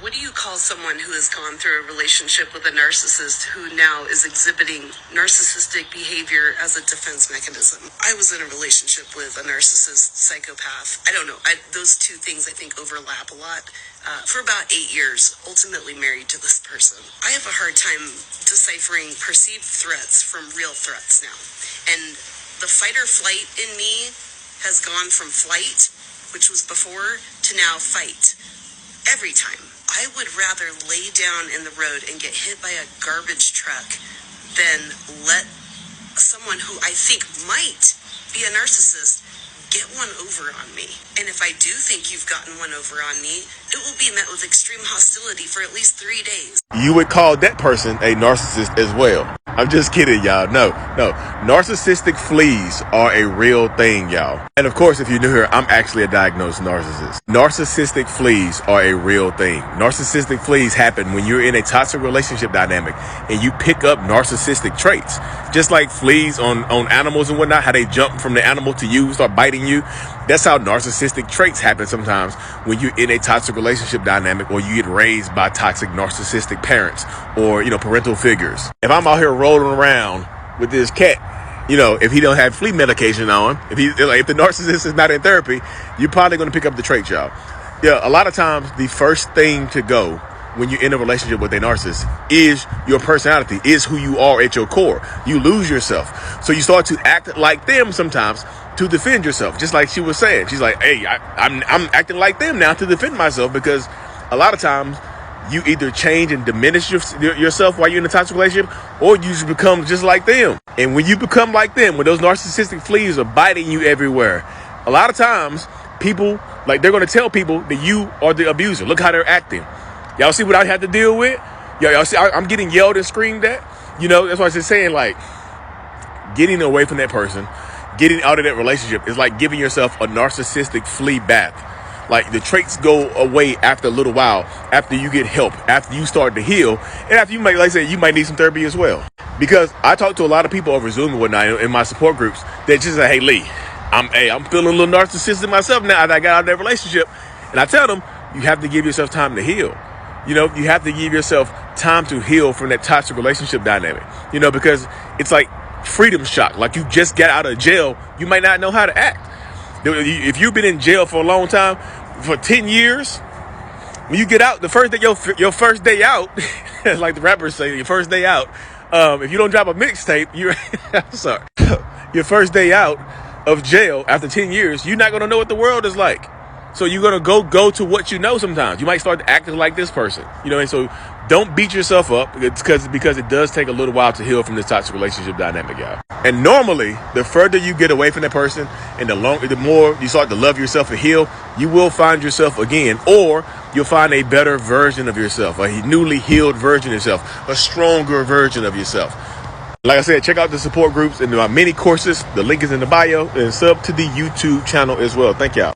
What do you call someone who has gone through a relationship with a narcissist who now is exhibiting narcissistic behavior as a defense mechanism? I was in a relationship with a narcissist psychopath. I don't know. Those two things I think overlap a lot. For about 8 years, ultimately married to this person. I have a hard time deciphering perceived threats from real threats now. And the fight or flight in me has gone from flight, which was before, to now fight. Every time. I would rather lay down in the road and get hit by a garbage truck than let someone who I think might be a narcissist get one over on me. And if I do think you've gotten one over on me, it will be met with extreme hostility for at least 3 days. You would call that person a narcissist as well. I'm just kidding, y'all. No. Narcissistic fleas are a real thing, y'all. And of course, if you're new here, I'm actually a diagnosed narcissist. Narcissistic fleas are a real thing. Narcissistic fleas happen when you're in a toxic relationship dynamic and you pick up narcissistic traits. Just like fleas on animals and whatnot, how they jump from the animal to you, start biting you. That's how narcissistic traits happen sometimes when you're in a toxic relationship dynamic or you get raised by toxic narcissistic parents or, parental figures. If I'm out here rolling around with this cat, if he don't have flea medication on, if the narcissist is not in therapy, you're probably going to pick up the trait, y'all. Yeah, a lot of times the first thing to go when you're in a relationship with a narcissist is your personality, is who you are at your core. You lose yourself. So you start to act like them sometimes to defend yourself. Just like she was saying. She's like, hey, I'm acting like them now to defend myself, because a lot of times you either change and diminish yourself while you're in a toxic relationship, or you just become just like them. And when you become like them, when those narcissistic fleas are biting you everywhere, a lot of times people, they're going to tell people that you are the abuser. Look how they're acting. Y'all see what I had to deal with? Y'all see, I'm getting yelled and screamed at. That's why I was saying, getting away from that person, getting out of that relationship is like giving yourself a narcissistic flea bath. The traits go away after a little while, after you get help, after you start to heal, and after you might, you might need some therapy as well. Because I talk to a lot of people over Zoom and whatnot in my support groups that just say, hey, Lee, I'm feeling a little narcissistic myself now that I got out of that relationship. And I tell them, you have to give yourself time to heal. You have to give yourself time to heal from that toxic relationship dynamic, because it's like freedom shock. Like you just got out of jail, you might not know how to act. If you've been in jail for a long time, for 10 years, when you get out, the first day, your first day out, like the rappers say, your first day out, if you don't drop a mixtape, I'm sorry, your first day out of jail after 10 years, you're not going to know what the world is like. So you're going to go to what you know sometimes. You might start acting like this person, and so don't beat yourself up because it does take a little while to heal from this toxic relationship dynamic, y'all. And normally, the further you get away from that person and the more you start to love yourself and heal, you will find yourself again, or you'll find a better version of yourself, a newly healed version of yourself, a stronger version of yourself. Like I said, check out the support groups and my mini courses. The link is in the bio, and sub to the YouTube channel as well. Thank y'all.